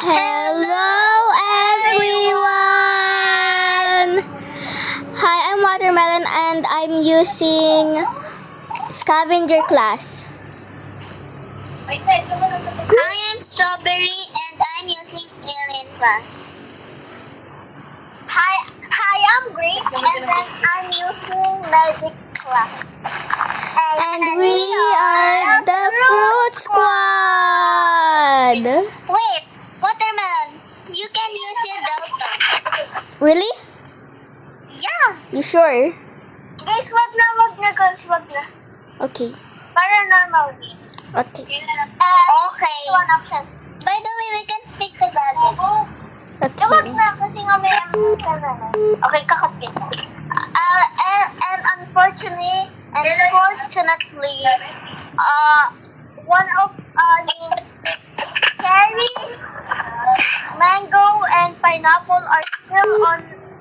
Hello everyone! Hi, I'm Watermelon and I'm using Scavenger class. I am Strawberry and I'm using Alien class. Hi, I'm Grape and then I'm using Magic class. And we are the Fruit Squad! Wait, Watermelon, you can use your Delta. Really? Yeah. You sure? Guys, wag na guys, wag na. Okay. Para normal din. Okay. Okay. One option. By the way, we can speak Tagalog. Wag Okay. na kasi nga may okay, kakat kita. And unfortunately, one of cherry, mango, and pineapple are still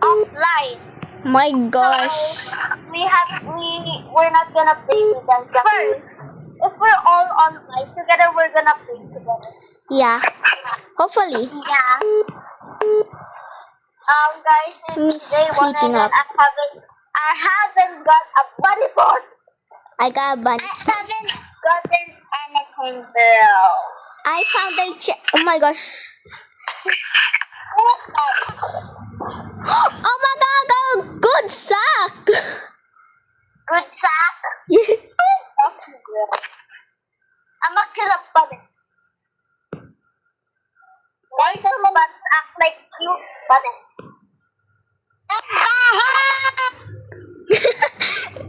offline. My gosh. So we're not gonna play with them. First, if we're all online together, we're gonna play together. Yeah. Hopefully. Yeah. Guys, it's day one Heating and up. I haven't got a bunny fort. I got a bunny. I haven't gotten anything, girl. I found a oh my gosh. What's that? Oh my god, a good sack! Good sack. Yes. I'm a killer bunny. Why some bats act like cute bunny?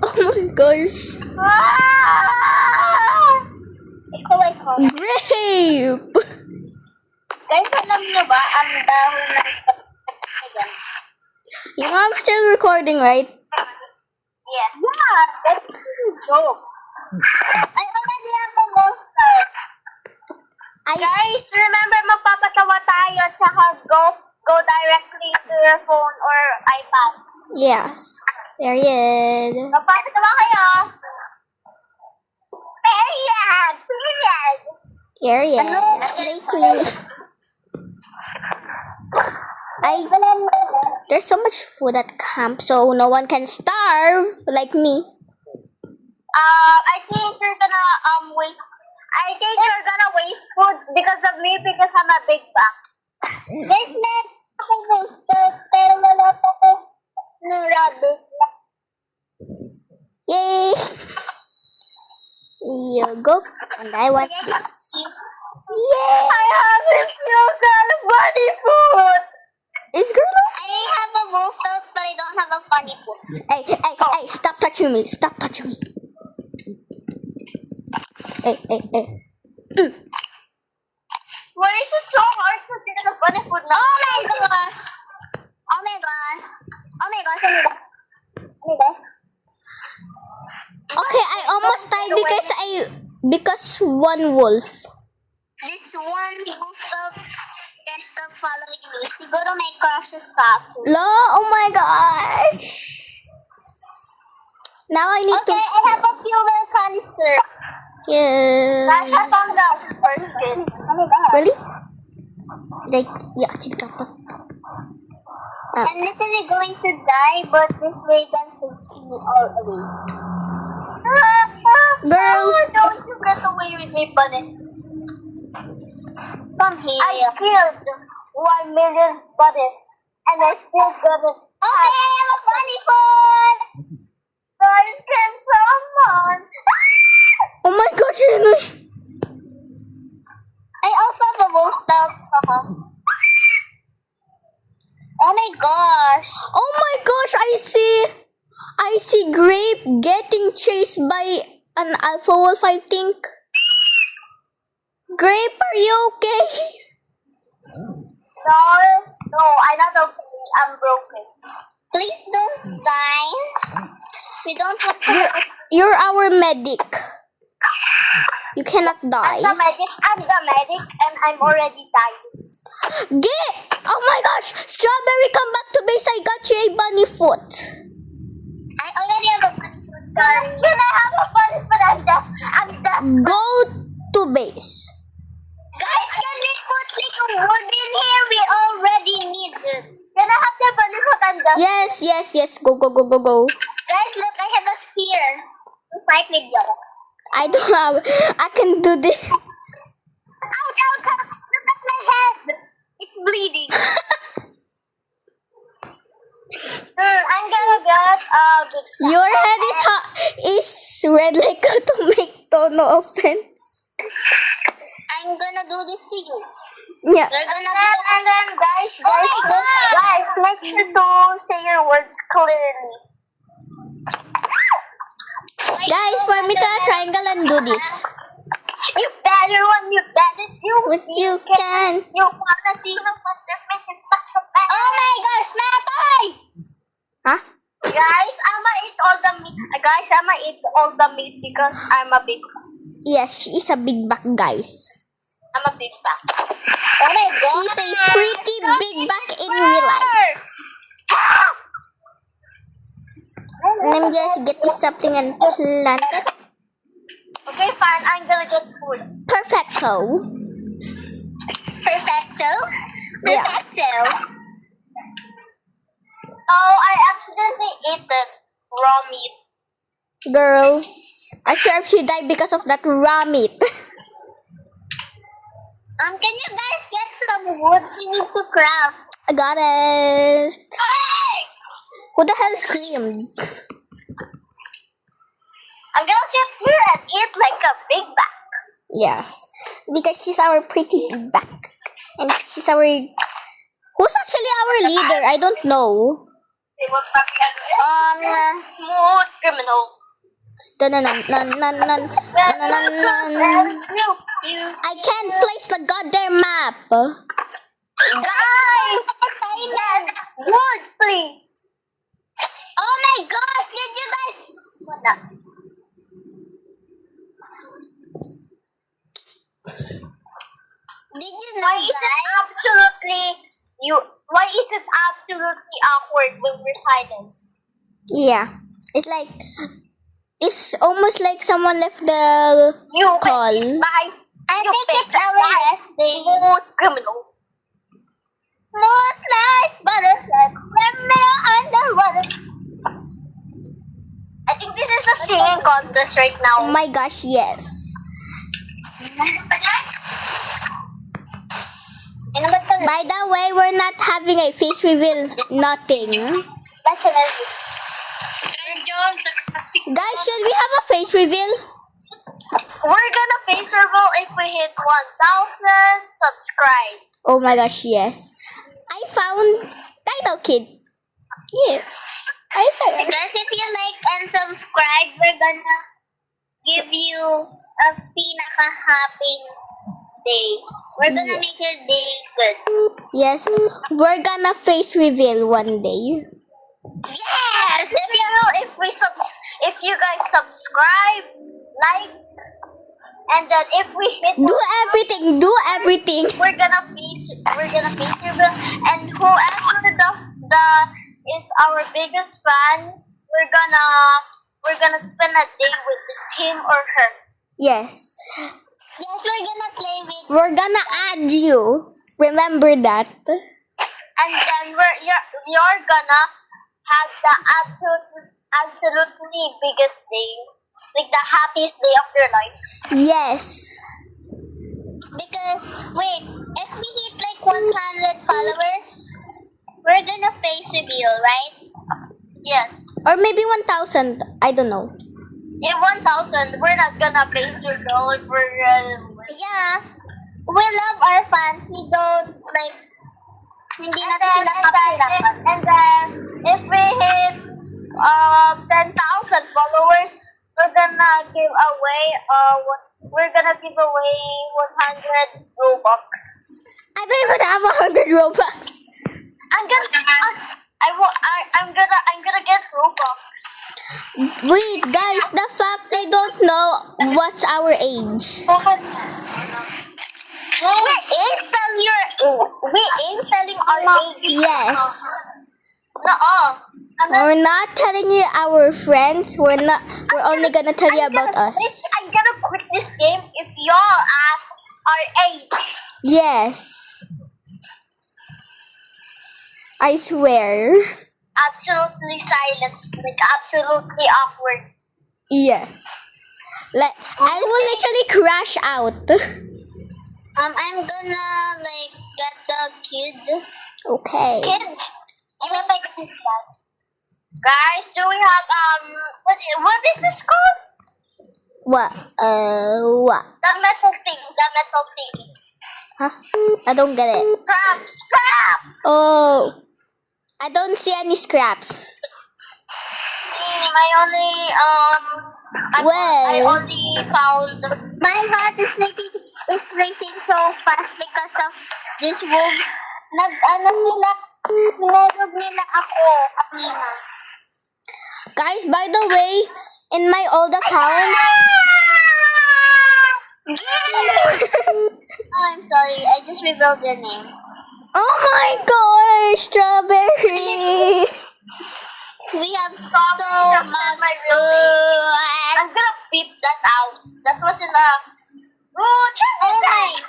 Oh my gosh. Ikaw ay ko. Grape! Guys, alam niyo ba ang dahon ng You know I'm still recording, right? Yeah. Yeah, that's a joke. I already have a monster. Guys, remember magpapatawa tayo at saka go directly to your phone or iPad. Yes. Period. Magpapatawa kayo. Period. Period. Ano? Slay queen. There's so much food at camp, so no one can starve like me. I think you're gonna waste. I think you're gonna waste food because of me because I'm a big bag. There's not ako gusto, pero wala pa ko ng rabbit. Yay! You go, and I want this. Yay! I haven't still got a bunny food. Is girl? I have a wolf milk, but I don't have a funny food. Hey, stop touching me. Stop touching me. Hey. Why is it so hard to get a funny food now? Oh my gosh! Oh my gosh! Okay, I almost died because one wolf. This one wolf milk can stop following me. Siguro may crushes sa akin. Lo, oh my gosh. Now I need Okay, I have a fuel canister. That's Yeah. a fungus first skin. Really? Like, yeah, actually got that. I'm literally going to die, but this ray gun takes me all away. Girl. Don't you get away with me, bunny. Come here. I killed 1 million bunnies, and I still got it. Okay, I have a bunny food. Guys, can someone? Oh my gosh, I also have a wolf belt. Oh my gosh. oh my gosh, I see Grape getting chased by an alpha wolf, I think. Grape, are you okay? No, I'm not okay. I'm broken. Please don't die. We don't want to. You're our medic. You cannot die. I'm the medic, and I'm already dying. Oh my gosh! Strawberry, come back to base. I got you a bunny foot. I already have a bunny food. Sorry. Can I have a bunny food? I'm just. Go to base. Guys, can we put like a wood in here? We already need it. Can I have the balusot and the... Yes. Go. Guys, look, I have a spear. To fight with you. I don't have. I can do this. Ouch! Look at my head. It's bleeding. I'm gonna get good stuff. Your head is red like a tomato. No offense. I'm gonna do this to you. Yeah. We're gonna do and then guys, make sure to say your words clearly. Guys, for me to triangle and do this. You better do What you can. You wanna see the oh my gosh, Natay! Huh? Guys, I'ma eat all the meat. Guys, I'ma eat all the meat because I'm a big Yes, she is a big back, guys. I'm a big back. Oh my god. She's a pretty big back in real life. Let me just get this sapling and plant it. Okay, fine. I'm gonna get food. Perfecto. Perfecto? Yeah. Perfecto. Oh, I accidentally ate the raw meat. Girl, I sure if you die because of that raw meat. Can you guys get some wood? We need to craft. I got it. Hey! Who the hell screamed? I'm gonna sit here and eat like a big back. Yes, because she's our pretty big back. And she's our... Who's actually our leader? I don't know. Smooth criminal. I can't place the goddamn map. Guys, silent. Wood, please. Oh my gosh, did you guys... What the... Did you know, why is it absolutely awkward when we're silent? Yeah, it's almost like someone left the call. Bye. I think it's our last day. Smooth criminal. Smooth like butterfly, criminal underwater. I think this is a singing contest right Oh now. my gosh, yes. By the way, we're not having a face reveal. Nothing. That's an Guys, should we have a face reveal? We're gonna face reveal if we hit 1,000 subscribe. Oh my gosh, yes. I found Title Kid. Yeah. I found Guys, if you like and subscribe, we're gonna give you a pinaka-happy day. We're gonna make your day good. Yes, we're gonna face reveal one day. Yes! If you guys subscribe, like, and then if we hit, Do everything. we're gonna face reveal, and whoever the is our biggest fan, we're gonna spend a day with him or her. Yes. Yes, we're gonna play with, We're gonna add you. Remember that. and then you're gonna have the absolutely biggest day, like the happiest day of your life. Yes. Because wait, if we hit like 100 followers, we're gonna face reveal, right? Yes. Or maybe 1,000. I don't know. In 1,000, we're not gonna face reveal if we're yeah. We love our fans. We don't like hindi natin sila kapirapan. And then if we hit 10,000 followers, we're gonna give away 100 Robux. I don't even have 100 Robux. I'm gonna get Robux. Wait, guys, the fact they don't know what's our age. We ain't telling our age. Yes. No. We're not telling you our friends. We're only gonna tell you about us. I'm gonna quit this game if y'all ask our age. Yes. I swear. Absolutely silence, like absolutely awkward. Yes. Like, I will literally crash out. I'm gonna like get the kid. Okay. Kids. Even if I can that. Guys, do we have what is this called? What? What? The metal thing. Huh? I don't get it. Scraps. Oh. I don't see any scraps. I only found my heart is racing so fast because of this wolf. Hinulog nila ako kanina. Guys, by the way, in my old account, Oh, I'm sorry. I just revealed your name. oh my gosh, strawberry. We have so much food. I'm gonna beep that out. That wasn't a. Oh, guys.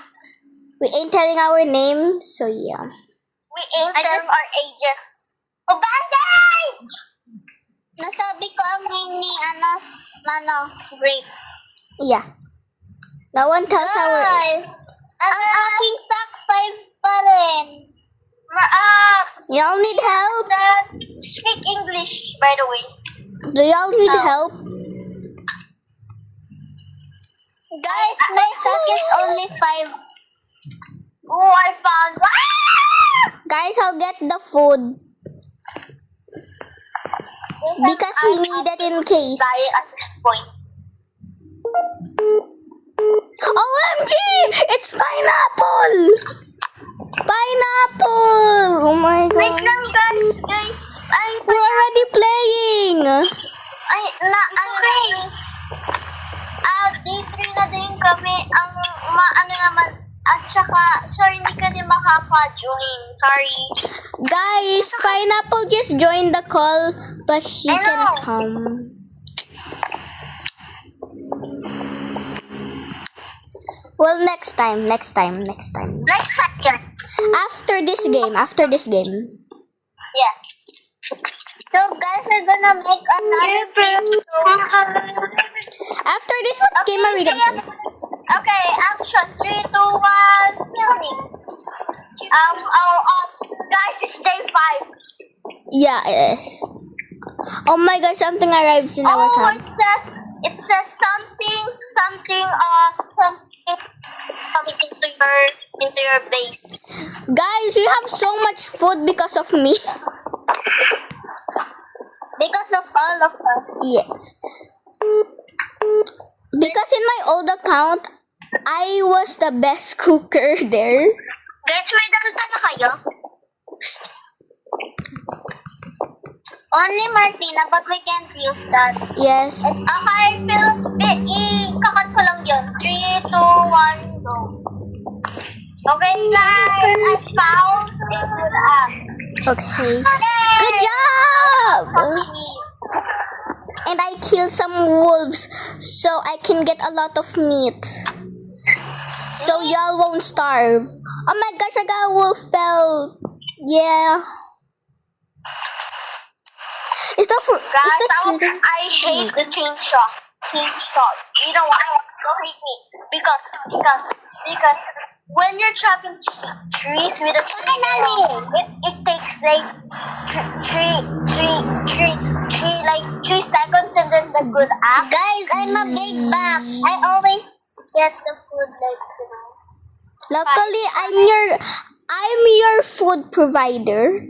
We ain't telling our name, so yeah. We ain't telling our ages. Oh, bandage! Nasabi ko ang name ni Grape. Yeah. No one tells our... Guys, ang aking sack 5 pa rin. Y'all need help? Speak English, by the way. Do y'all need help? Guys, my sack is only 5. Oh, I found. Guys, I'll get the food. Because we need it in case. Die at this point. OMG! It's pineapple! Pineapple! Oh my Wait god. lang, guys. We're already playing! Okay. Day 3 na din kami. Ang ano naman. At saka, sorry, hindi ka din makaka-join. Sorry. Guys, Pineapple just joined the call, but she I know. can't come. Well, next time. Next second. After this game. Yes. So, guys, we're gonna make another video. After this, what game are we gonna play? Okay, action. 3, 2, 1, filming. Guys, it's day 5. Yeah, it is. Oh my god, something arrives in our camp. It says something into your base. Guys, we have so much food because of me. Because of all of us. Yes. Because in my old account, I was the best cooker there. Guys, may dalta na kayo? Only Martina, but we can't use that. Yes. Okay, Phil, ikakat ko lang yun. 3, 2, 1, go. Okay, guys, I found a good axe. Okay. Good job! Some cheese. And I killed some wolves so I can get a lot of meat. So y'all won't starve. Oh my gosh, I got a wolf belt. Yeah. Is that for... Guys, trading? I hate the team shot. You know why? Don't hate me. Because when you're chopping trees with a it takes like 3 seconds and then the good axe. Guys, I'm a big back. I always get the food like Luckily, I'm your food provider.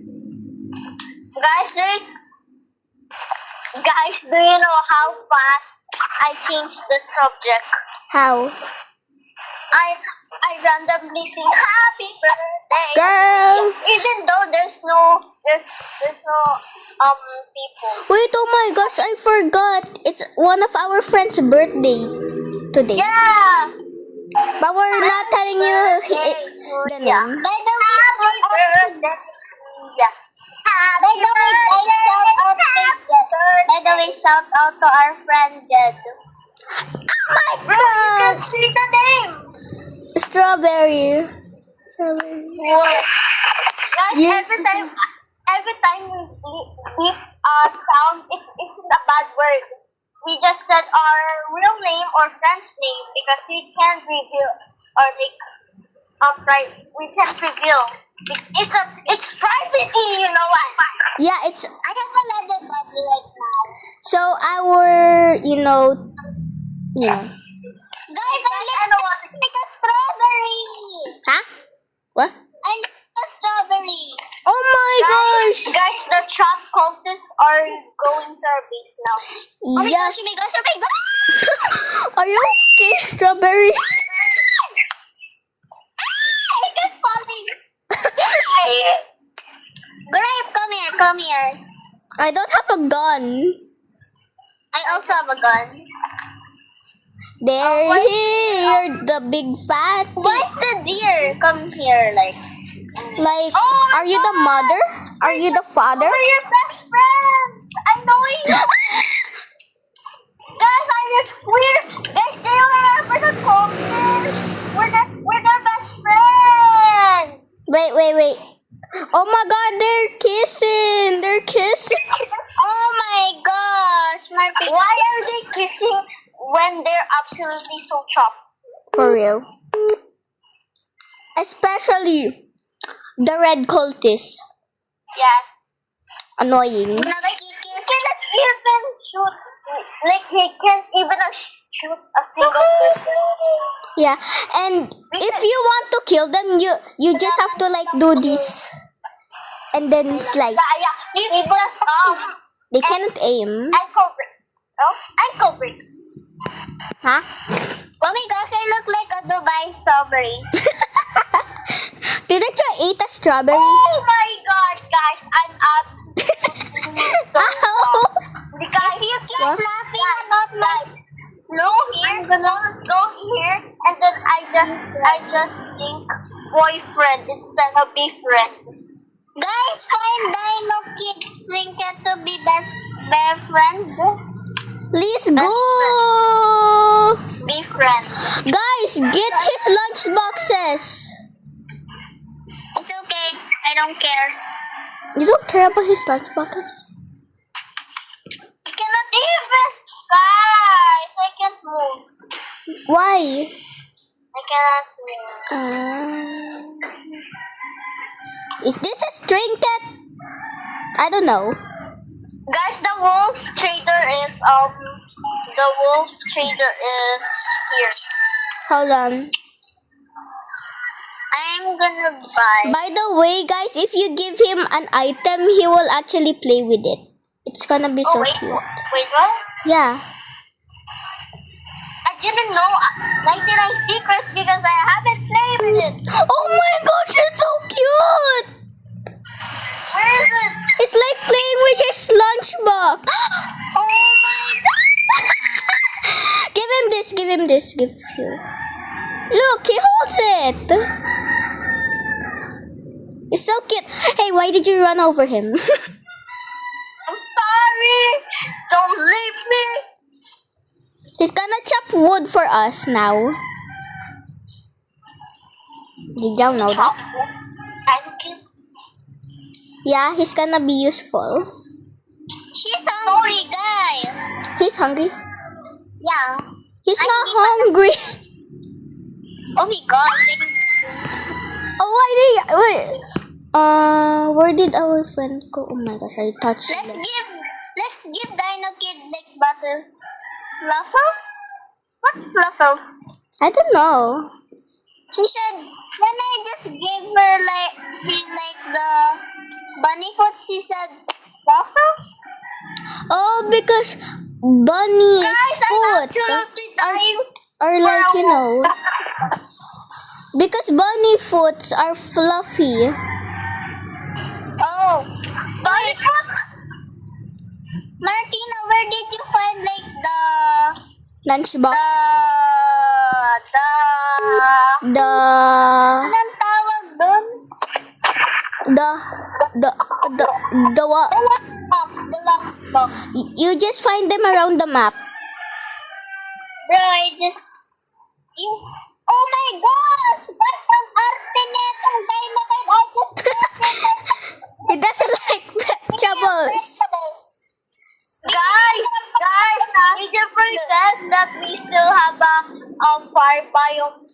Guys, do you know how fast I changed the subject? How? I randomly sing happy birthday. Girl! Even though there's no people. Wait, oh my gosh, I forgot. It's one of our friends' birthday today. Yeah. But we're not telling you the name. By the way, shout out to our friend Jed. Oh my god! See the name. Strawberry. Strawberry. Whoa. Guys, Yes. every time we sound, it isn't a bad word. We just said our real name or friend's name because we can't reveal or like we can't reveal. It's privacy, you know what? Yeah, it's I have a lot of body right now. so our, yeah. Guys, I like a strawberry. Huh? What? I like a strawberry. Oh my gosh! Guys, the trap cultists are going to our base now. Oh my Yeah. gosh, oh my gosh, oh my gosh! Are you okay, Strawberry? I kept falling. Grape, come here. I don't have a gun. I also have a gun. There, why- you're the big fat. Where's the deer? Come here, like. Like, Oh my are you the mother? Are you the father? We're your best friends. I know you. Guys, guys, do you remember the cultists? We're their best friends. Wait. Oh my god, they're kissing. They're kissing. Oh my gosh, Marty. Why are they kissing when they're absolutely so chopped? For real. Especially the red cultist. Yeah. Annoying. Another he cannot even shoot. Like he can't even shoot a single person. Yeah, and if you want to kill them, you just have to like do this, and then slice. Yeah. You just They cannot aim. ankle break. Oh, ankle break. Huh? Oh my gosh, I look like a Dubai strawberry. Didn't you eat a strawberry? Oh my god, guys, I'm absolutely so Ow. Guys, if you keep laughing about my I'm gonna go here and then I just think boyfriend instead of befriend. Guys, find Dino Kid Trinket to be best friend. Let's Best go! Befriend. Guys, get his lunch boxes. It's okay. I don't care. You don't care about his lunch boxes? I cannot even. Guys, I can't move. Why? I cannot move. Is this a string cat? I don't know. Guys, the wolf trader is here. Hold on. I'm gonna buy. By the way, guys, if you give him an item, he will actually play with it. It's gonna be so wait, cute. wait, what? Yeah. I didn't know 99 secrets because I haven't played with it. Oh my gosh, it's so cute! Where is it? It's like playing with his lunchbox. Oh my god! Give him this, give you. Look, he holds it. It's so cute. Hey, why did you run over him? I'm sorry. Don't leave me. He's gonna chop wood for us now. Did y'all know that? Thank you. Yeah, he's gonna be useful. She's hungry, guys. He's hungry. Yeah. He's not hungry. Oh my god. Oh, wait. Where did our friend go? Oh my gosh, I touched Let's him. give Dino Kid like butter. Fluffles? What's Fluffles? I don't know. She said when I just gave her like the bunny foot, she said Fluffles? Oh, because bunny's Guys, I'm foot absolutely dying. are like, because bunny foots are fluffy. Oh, bunny foot? Martina, where did you find like Lunchbox. the anong tawag doon? The what? The lockbox. You just find them around the map. Bro, I just... Oh my gosh! Ba't ang arte netong Dynamite? I just He doesn't like vegetables. vegetables. Guys, did you forget that we still have a fire biome?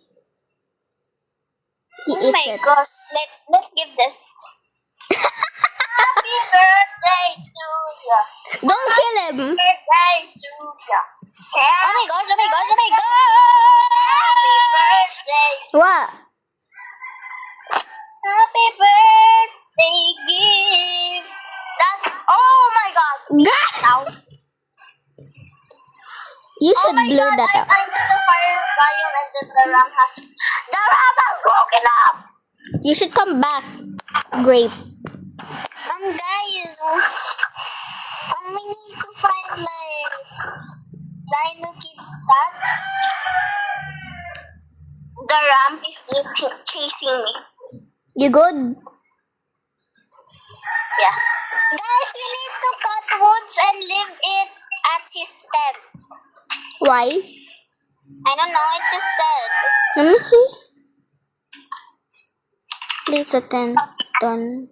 He Oh eats my it. gosh, let's give this. Happy birthday to ya. Don't kill him. Birthday to ya. Oh my gosh, oh my gosh, oh my gosh! Happy birthday. What? Happy birthday gift. That's, oh my god. Gah! Ow. You Oh should my blow god, that I up. did the fire biome and then the ram has woken up. You should come back, Grape. Guys, we need to find like Dino Kid stats. The ram is chasing me. You good? Yeah. Guys, we need to cut woods and leave it at his tent. Why? I don't know, it just said. Let me see. Please attend. Done.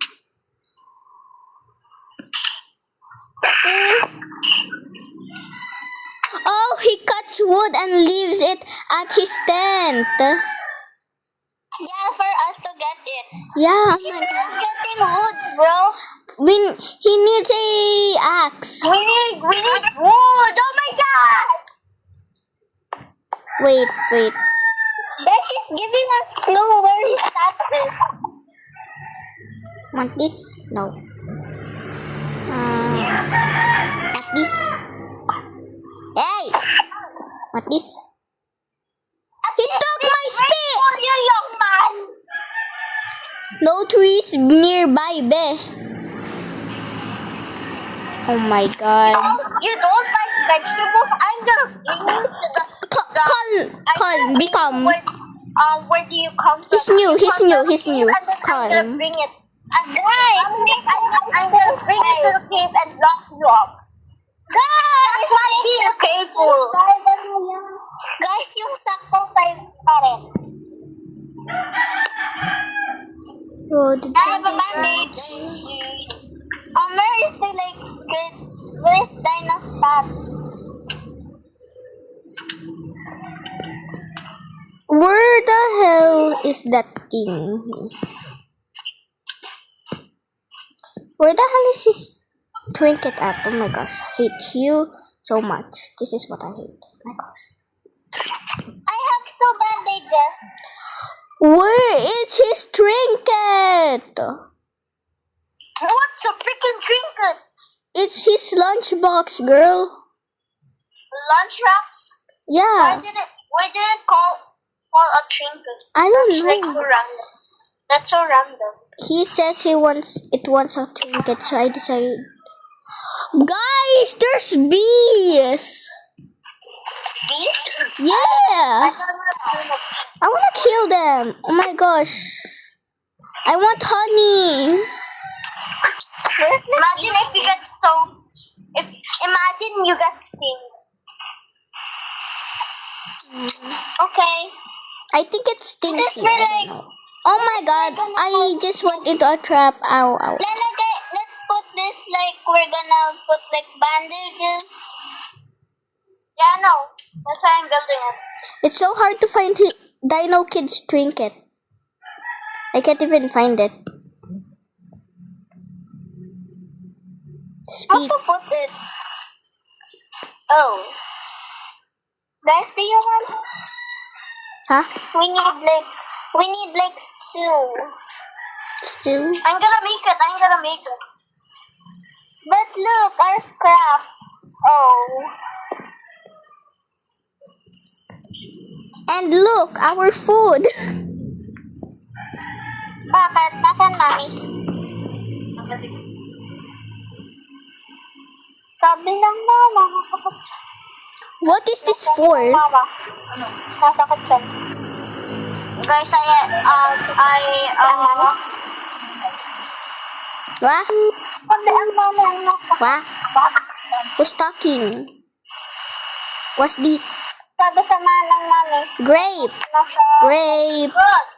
Oh, he cuts wood and leaves it at his tent. Yeah, for us to get it. Yeah. He's not getting woods, bro. He needs a axe. We need wood. Oh my god! Wait. Then she's giving us clue where his stats is. Want this? No. Want this? Hey! Want this? He took my spit! For you, young man. No trees nearby, be. Oh my god. You don't like vegetables? I'm gonna bring you to the. Become. Where do you come from? He's new. And then I'm Calm. gonna bring it. Guys, I'm gonna bring it to the cave and lock you up. Guys, that's not being careful. Guys, yung sakto 5 pa rin. Oh, I have a bandage. Where is the like kids? Where's Dinah stats? where the hell is that thing? Where the hell is his trinket at? Oh my gosh, I hate you so much. This is what I hate. Oh my gosh. I have 2 bandages. Where is his trinket? What's a freaking trinket? It's his lunchbox, girl. Lunch wraps? Yeah, Why did it call for a trinket? I don't It's like know. so random. That's so random. He says it wants a trinket, so I decided. Guys, there's bees. Bees? Yeah, I wanna kill them. Oh my gosh, I want honey. Imagine if you get imagine you get stinged. Okay. I think it stings This is you. for I don't like. know. Oh my god, I just went into a trap. Ow, ow. Let's put this like we're gonna put like bandages. Yeah, no. That's why I'm building it. It's so hard to find Dino Kid's trinket. I can't even find it. How Speed. to put it? Oh. Guys, do you want? Huh? We need like stew. Still? I'm gonna make it. But look, our scrap. Oh. And look, our food. Bakit? Nasaan, mami? Sabi lang mama, nasakit. What is this for? Mama, nasakit siya. Guys, What? sabi ang mama ang nasakit. What? Who's talking? What's this? sabi sa manang mami. Grape. Nasa... Grape. Girls,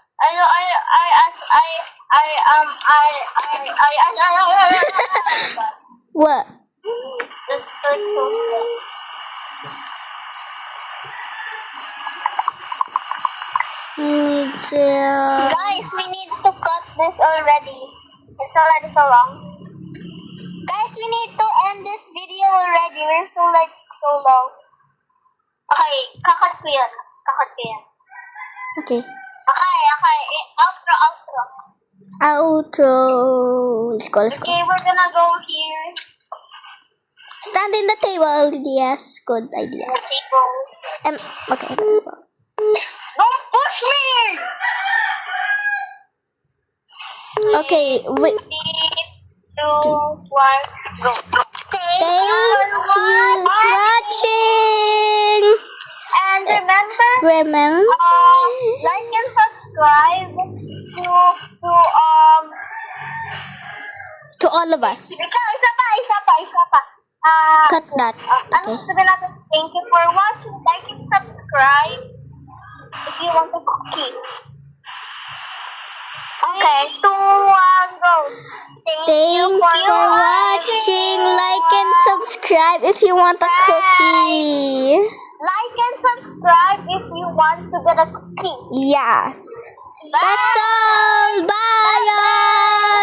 What? That's so slow. Guys, we need to cut this already. It's already so long. Guys, we need to end this video already. We're so long. Okay, kakat ko yan. Okay. Okay. Outro. Outro. Let's go. Okay, we're gonna go here. Stand in the table. Yes, good idea. The table. Okay. Don't push me! Okay, wait. 3, 2, 1, go. Thank Thank you you for for watching. And remember, Remember like and subscribe to all of us. Isa pa. Cut that. Ano Okay. sasabihin natin? Thank you for watching. Like and subscribe if you want a cookie. Okay, 2, 1, go. Thank you for watching. Like and subscribe if you want a cookie. Like and subscribe if you want to get a cookie. Yes. That's all. Bye.